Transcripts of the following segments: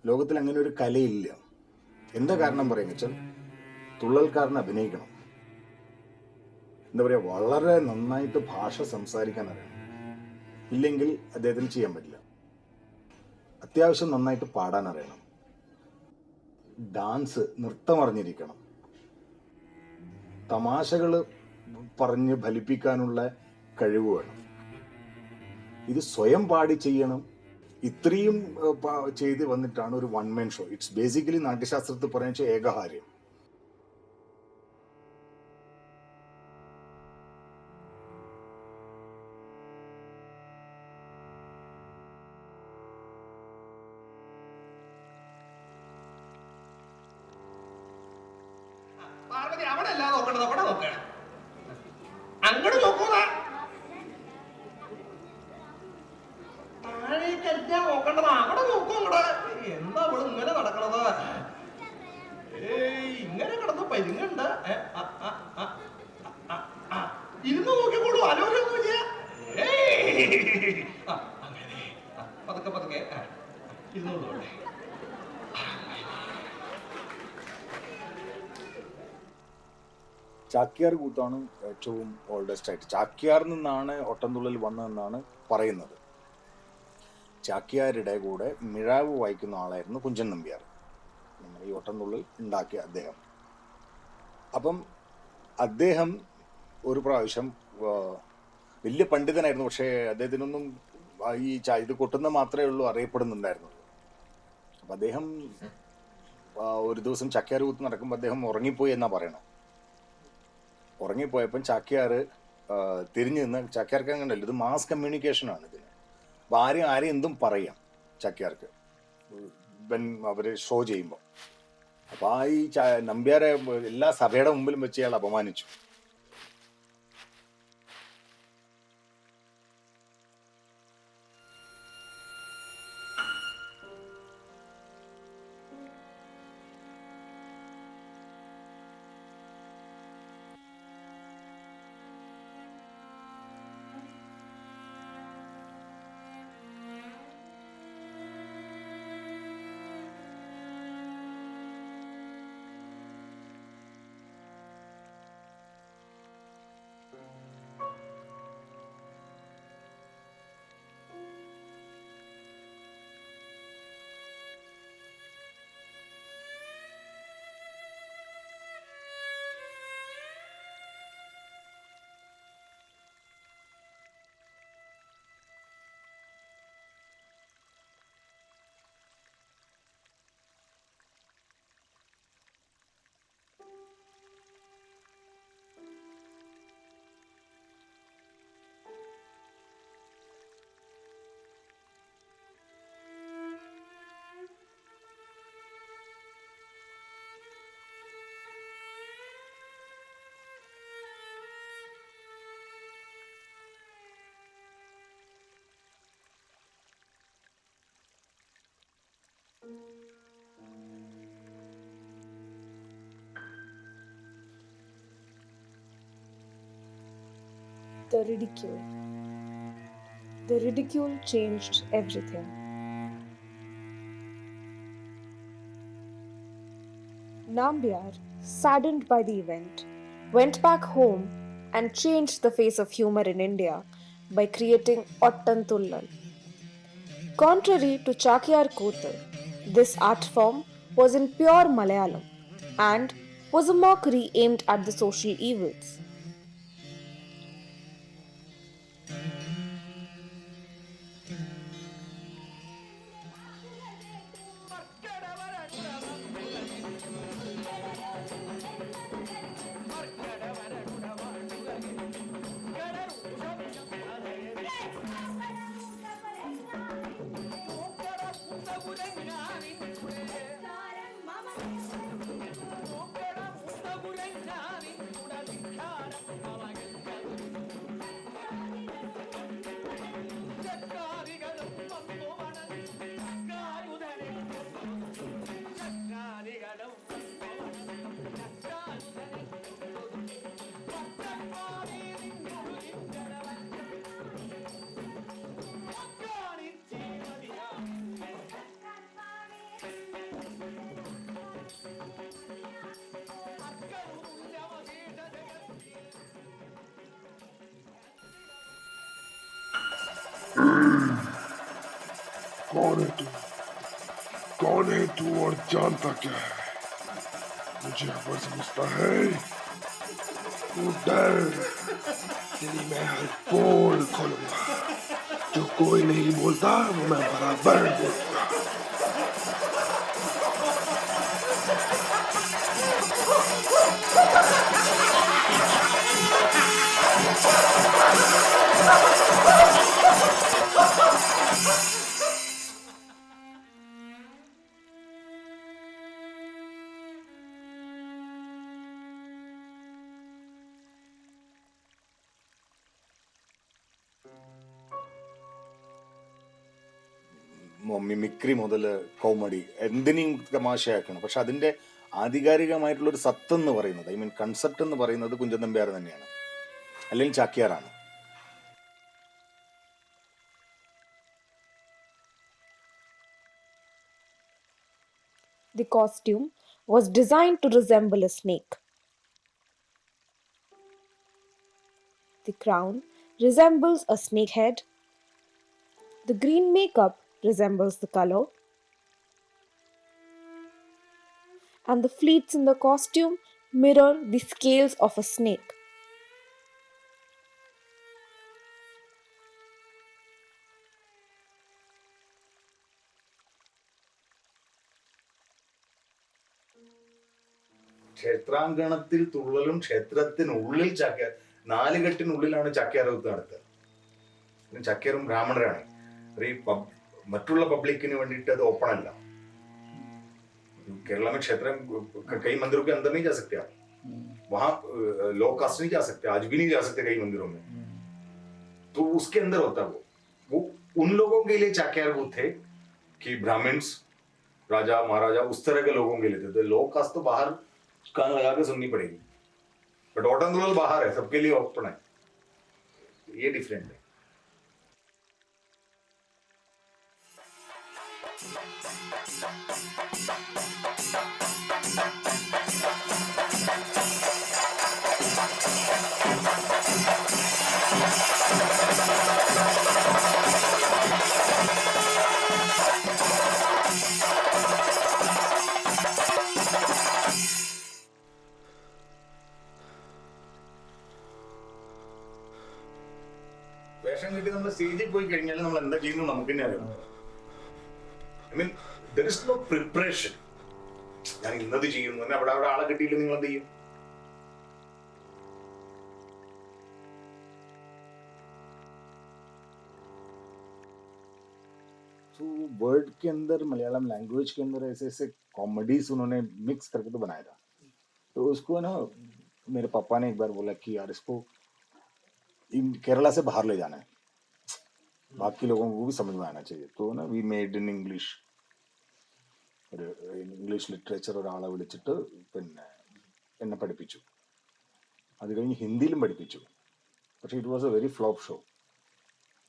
ലോകത്തിൽ അങ്ങനെ ഒരു കലയില്ല. എന്താ കാരണം പറയുക വെച്ചാൽ തുള്ളൽക്കാരൻ അഭിനയിക്കണം. എന്താ പറയുക, വളരെ നന്നായിട്ട് ഭാഷ സംസാരിക്കാൻ അറിയണം. ഇല്ലെങ്കിൽ അദ്ദേഹത്തിന് ചെയ്യാൻ പറ്റില്ല. അത്യാവശ്യം നന്നായിട്ട് പാടാൻ അറിയണം. ഡാൻസ്, നൃത്തം അറിഞ്ഞിരിക്കണം. തമാശകൾ പറഞ്ഞ് ഫലിപ്പിക്കാനുള്ള കഴിവ് വേണം. ഇത് സ്വയം പാടി ചെയ്യണം. ഇത്രയും ചെയ്ത് വന്നിട്ടാണ് ഒരു one man show. It's basically നാട്യശാസ്ത്രത്തിൽ പറയുന്ന ഏകഹാര്യം. അങ്ങോട്ട് നോക്കൂല, താഴേക്കല്ല നോക്കണ്ടത്, അവിടെ നോക്കൂ. അങ്ങടെ എന്താ അവള് ഇങ്ങനെ നടക്കണത്? ഇങ്ങനെ കിടന്ന് പരിങ്ങണ്ട. ഇരുന്ന് നോക്കിക്കോളൂ, ആലോചനൊന്നുമില്ല. അങ്ങനെ പതുക്കെ പതുക്കെ ഇരുന്നോളൂ. ചാക്യാർ കൂത്താണ് ഏറ്റവും ഓൾഡസ്റ്റ് ആയിട്ട്. ചാക്യാറിൽ നിന്നാണ് ഓട്ടംതുള്ളൽ വന്നതെന്നാണ് പറയുന്നത്. ചാക്യാരുടെ കൂടെ മിഴാവ് വായിക്കുന്ന ആളായിരുന്നു കുഞ്ചൻ നമ്പ്യാർ, നമ്മൾ ഈ ഓട്ടംതുള്ളൽ ഉണ്ടാക്കിയ അദ്ദേഹം. അപ്പം അദ്ദേഹം ഒരു പ്രാവശ്യം വലിയ പണ്ഡിതനായിരുന്നു. പക്ഷേ അദ്ദേഹത്തിനൊന്നും ഈ ഇത് കൊട്ടുന്ന മാത്രമേ ഉള്ളൂ അറിയപ്പെടുന്നുണ്ടായിരുന്നുള്ളൂ. അപ്പം അദ്ദേഹം ഒരു ദിവസം ചാക്യാർ കൂത്ത് നടക്കുമ്പോൾ അദ്ദേഹം ഉറങ്ങിപ്പോയി എന്നാ പറയണം. ഉറങ്ങിപ്പോയപ്പം ചാക്യാർ തിരിഞ്ഞു നിന്ന്, ചാക്യാർക്ക് അങ്ങനെയല്ല, ഇത് മാസ് കമ്മ്യൂണിക്കേഷനാണ് ഇതിന്. അപ്പം ആരെയും എന്തും പറയാം ചാക്യാർക്ക് അവർ ഷോ ചെയ്യുമ്പോൾ. അപ്പം ഈ നമ്പ്യാരെ എല്ലാ സഭയുടെ മുമ്പിലും വെച്ച് ഇയാൾ അപമാനിച്ചു. The ridicule. The ridicule changed everything. Nambiar, saddened by the event, went back home and changed the face of humor in India by creating Ottantullal. Contrary to Chakyar Koothal, this art form was in pure Malayalam and was a mockery aimed at the social evils. कौन है तू? कौन है तू और जानता क्या है? मुझे खबर समझता है। तू डर, तेरी मैं हर पोल खोलूंगा। जो कोई नहीं बोलता वो मैं बराबर बोलूंगा। മിമിക്രി മുതൽ കോമഡി എന്തിനേയും തമാശയാക്കണം. പക്ഷെ അതിൻ്റെ ആധികാരികമായിട്ടുള്ളൊരു സത്ത് എന്ന് പറയുന്നത്, ഐ മീൻ കൺസെപ്റ്റ് എന്ന് പറയുന്നത് കുഞ്ചൻ നമ്പ്യാർ തന്നെയാണ്, അല്ലെങ്കിൽ ചാക്യാറാണ്. The costume was designed to resemble a snake. The crown resembles a snake head. The green makeup resembles the color. And the pleats in the costume mirror the scales of a snake. ക്ഷേത്രാങ്കണത്തിൽ തുള്ളലും ക്ഷേത്രത്തിനുള്ളിൽ Chakyar, നാലുകെട്ടിനുള്ളിലാണ് Chakyarkoothu നടത്തുക. ചാക്യാരും ബ്രാഹ്മണരാണ്. ഈ മറ്റുള്ള പബ്ലിക്കിന് വേണ്ടിയിട്ട് അത് open അല്ല. केरला में क्षेत्र कई मंदिरों के अंदर नहीं जा सकते आप, वहां लो कास्ट नहीं जा सकते, आज भी नहीं जा सकते कई मंदिरों में. तो उसके अंदर होता वो उन लोगों के लिए चाक्यार वो थे कि ब्राह्मण्स, राजा महाराजा, उस तरह के लोगों के लिए थे. लो कास्ट तो बाहर कान लगा के सुननी पड़ेगी, बट ऑटन बाहर है, सबके लिए ओपन है. ये डिफरेंट है. വേഷം കിട്ടി നമ്മൾ സ്റ്റേജിൽ പോയി കഴിഞ്ഞാൽ നമ്മൾ എന്താ ചെയ്യുന്നു നമുക്ക് തന്നെ അറിയാം. I mean there is no preparation. ഞാൻ ഇന്നത് ചെയ്യുന്നു, അവിടെ ആളെ കിട്ടിയില്ല, നിങ്ങൾ എന്ത് ചെയ്യും? तो वर्ड के अंदर, मलयालम लैंग्वेज के अंदर ऐसे ऐसे कॉमेडीज उन्होंने मिक्स करके तो बनाया था. तो उसको ना मेरे पापा ने एक बार बोला कि यार इसको केरला से बाहर ले जाना है, ബാക്കി लोगों को भी समझ में आना चाहिए. तो ना वी मेड इन ഇംഗ്ലീഷ്, ഒരു ഇംഗ്ലീഷ് ലിറ്ററേച്ചർ ഒരാളെ വിളിച്ചിട്ട് പിന്നെ എന്നെ പഠിപ്പിച്ചു. അത് കഴിഞ്ഞ് ഹിന്ദിയിലും പഠിപ്പിച്ചു. പക്ഷെ it was A very flop show.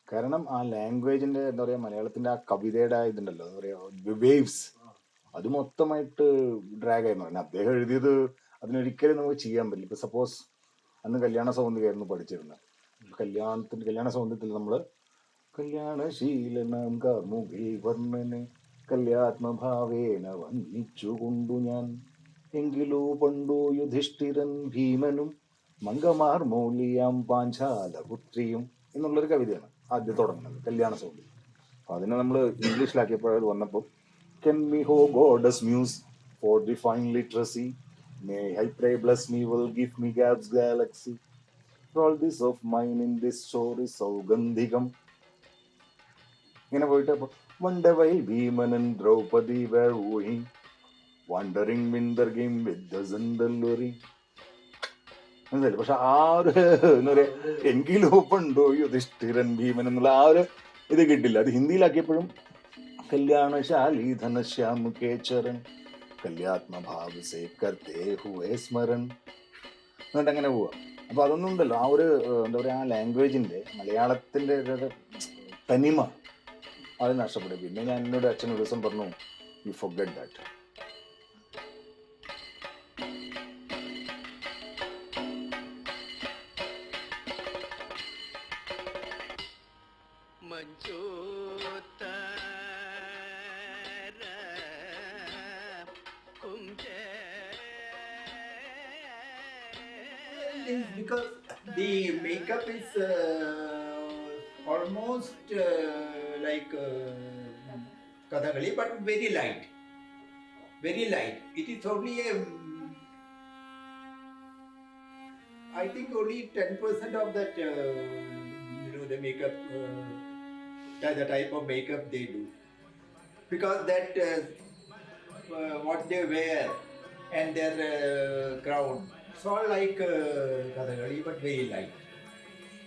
കാരണം ആ ലാംഗ്വേജിൻ്റെ എന്താ പറയുക, മലയാളത്തിൻ്റെ ആ കവിതയുടെ ഇതുണ്ടല്ലോ, എന്താ പറയുക, വേവ്സ്, അത് മൊത്തമായിട്ട് ഡ്രാഗ് ആയിരുന്നു. പിന്നെ അദ്ദേഹം എഴുതിയത് അതിനൊരിക്കലും നമുക്ക് ചെയ്യാൻ പറ്റില്ല. ഇപ്പം സപ്പോസ് അന്ന് കല്യാണ സൗന്ദര്യമായിരുന്നു പഠിച്ചിരുന്നത്. കല്യാണ സൗന്ദര്യത്തിൽ നമ്മൾ കല്യാണശീലനാം കാമുകി വർണ്ണനെ കല്യാത്മഭാവേന വന്ദിച്ചുകൊണ്ടു ഞാൻ, എങ്കിലോ പണ്ടു യുധിഷ്ഠിരൻ ഭീമനും മംഗമാർമൂലിയാം പാഞ്ചാലപുത്രിയും എന്നുള്ളൊരു കവിതയാണ് ആദ്യം തുടങ്ങുന്നത്, കല്യാണ സൗന്ദര്യം. അപ്പം അതിനെ നമ്മൾ ഇംഗ്ലീഷിലാക്കിയപ്പോൾ അത് വന്നപ്പോൾ can me ho goddess muse for the fine literacy, may I pray bless me will give me gabs galaxy, all this of mine in this shore is സൗഗന്ധികം. ഇങ്ങനെ പോയിട്ട് വണ്ടവൈ ഭീമനൻ Draupadi were wooing, wandering in their game with dozen delivery. മനസ്സിലായി. പക്ഷെ ആ ഒരു എന്താ പറയുക, എങ്കിലോ പണ്ടോ യുധിഷ്ഠിരൻ ഭീമൻ എന്നുള്ള ആ ഒരു ഇത് കിട്ടില്ല. അത് ഹിന്ദിയിലാക്കിയപ്പോഴും കല്യാണശാലി ധനശ്യാം കേച്ചരൻ കല്യാത്മഭാവ് സേ കർത്തേ ഹുവേ സ്മരൺ എന്നിട്ട് അങ്ങനെ പോവാ. അപ്പോൾ അതൊന്നും ഉണ്ടല്ലോ, ആ ഒരു എന്താ പറയുക, ആ ലാംഗ്വേജിൻ്റെ, മലയാളത്തിൻ്റെ തനിമ അത് നഷ്ടപ്പെടും. പിന്നെ ഞാൻ എന്നോട് അച്ഛൻ ഒരു ദിവസം പറഞ്ഞു, you forget that. Is because the makeup is almost like Kathakali, but very light. Very light. It is only I think only 10% of that, the makeup, the type of makeup they do. Because that, what they wear and their crown, it's all like Kathakali, but very light.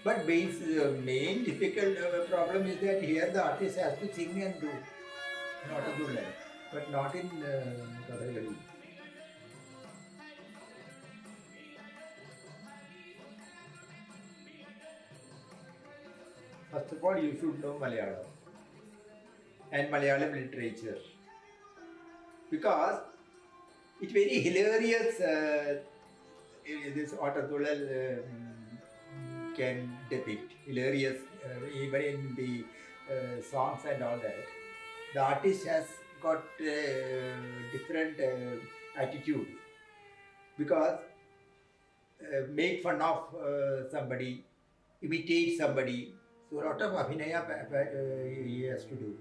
But main difficult problem is that here the artist has to sing and do, not a good life, but not in Kathakali. First of all, you should know Malayalam and Malayalam literature, because it's very hilarious. This Ottathullal can depict hilarious, even in the songs and all that. The artist has got different attitude, because make fun of somebody, imitate somebody. So a lot of abhinaya he has to do.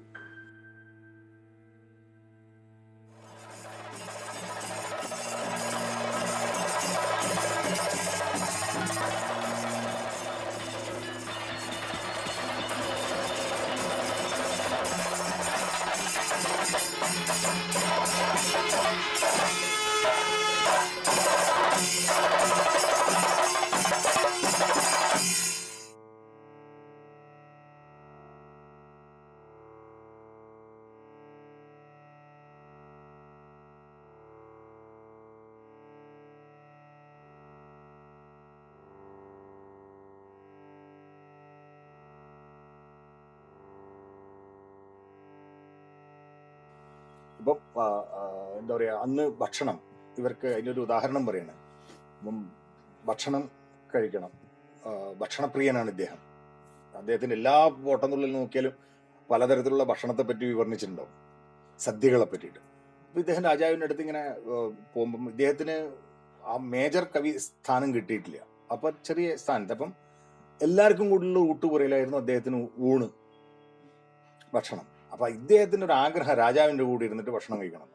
ഇപ്പം എന്താ പറയുക, അന്ന് ഭക്ഷണം, ഇവർക്ക് അതിൻ്റെ ഒരു ഉദാഹരണം പറയണേ. അപ്പം ഭക്ഷണം കഴിക്കണം, ഭക്ഷണപ്രിയനാണ് ഇദ്ദേഹം. അദ്ദേഹത്തിൻ്റെ എല്ലാ ഓട്ടംതുള്ളിൽ നോക്കിയാലും പലതരത്തിലുള്ള ഭക്ഷണത്തെ പറ്റി വിവരണിച്ചിട്ടുണ്ടാവും, സദ്യകളെ പറ്റിയിട്ട്. അപ്പം ഇദ്ദേഹം രാജാവിൻ്റെ അടുത്ത് ഇങ്ങനെ പോകുമ്പം ഇദ്ദേഹത്തിന് ആ മേജർ കവി സ്ഥാനം കിട്ടിയിട്ടില്ല. അപ്പം ചെറിയ സ്ഥാനത്ത്, അപ്പം എല്ലാവർക്കും കൂടുതലുള്ള ഊട്ടുപുറയിലായിരുന്നു അദ്ദേഹത്തിന് ഊണ്, ഭക്ഷണം. അപ്പം ഇദ്ദേഹത്തിൻ്റെ ഒരു ആഗ്രഹം രാജാവിൻ്റെ കൂടെ ഇരുന്നിട്ട് ഭക്ഷണം കഴിക്കണം.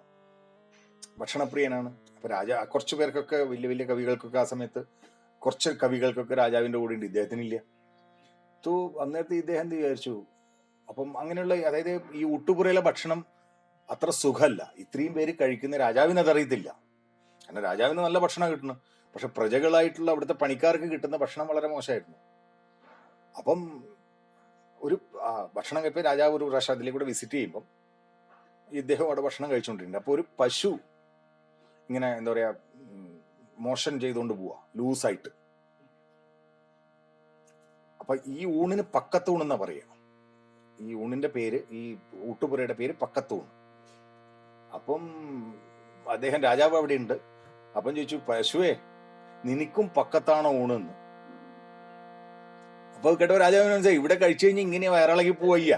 ഭക്ഷണപ്രിയനാണ്. അപ്പം കുറച്ച് പേർക്കൊക്കെ, വലിയ വലിയ കവികൾക്കൊക്കെ ആ സമയത്ത്, കുറച്ച് കവികൾക്കൊക്കെ രാജാവിൻ്റെ കൂടെ ഉണ്ട്, ഇദ്ദേഹത്തിനില്ല. അന്നേരത്തെ ഇദ്ദേഹം എന്ത് വിചാരിച്ചു, അപ്പം അങ്ങനെയുള്ള, അതായത് ഈ ഊട്ടുപുറയിലെ ഭക്ഷണം അത്ര സുഖമല്ല, ഇത്രയും പേര് കഴിക്കുന്ന രാജാവിന് അതറിയത്തില്ല. കാരണം രാജാവിന് നല്ല ഭക്ഷണം കിട്ടണം, പക്ഷെ പ്രജകളായിട്ടുള്ള അവിടുത്തെ പണിക്കാർക്ക് കിട്ടുന്ന ഭക്ഷണം വളരെ മോശമായിരുന്നു. അപ്പം ഒരു ഭക്ഷണം കഴിപ്പോൾ രാജാവ് ഒരു പ്രാവശ്യം അതിലേക്ക് കൂടെ വിസിറ്റ് ചെയ്യുമ്പം ഇദ്ദേഹം അവിടെ ഭക്ഷണം കഴിച്ചുകൊണ്ടിരുന്നത്. അപ്പോൾ ഒരു പശു ഇങ്ങനെ എന്താ പറയുക, മോഷൻ ചെയ്തുകൊണ്ട് പോവാ ലൂസായിട്ട്. അപ്പൊ ഈ ഊണിന് പക്കത്തൂണെന്നാ പറയുക. ഈ ഊണിന്റെ പേര്, ഈ ഊട്ടുപുരയുടെ പേര് പക്കത്തൂണ്. അപ്പം അദ്ദേഹം, രാജാവ് അവിടെ ഉണ്ട്. അപ്പം ചോദിച്ചു, പശുവേ നിനക്കും പക്കത്താണോ ഊണെന്ന്. അപ്പൊ കേട്ടോ രാജാവിന് മനസ്സിലായി, ഇവിടെ കഴിച്ചു കഴിഞ്ഞാൽ ഇങ്ങനെ വയറിളകി പോയ്യ,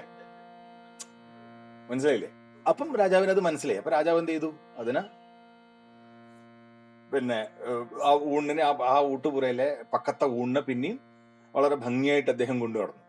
മനസ്സിലായില്ലേ? അപ്പം രാജാവിന് അത് മനസ്സിലായി. അപ്പൊ രാജാവ് എന്ത് ചെയ്തു, അതിന് പിന്നെ ആ ഊണിന്, ആ ഊട്ടുപുരയിലെ പക്കത്തെ ഊണിനെ പിന്നെയും വളരെ ഭംഗിയായിട്ട് അദ്ദേഹം കൊണ്ടുനടന്നു.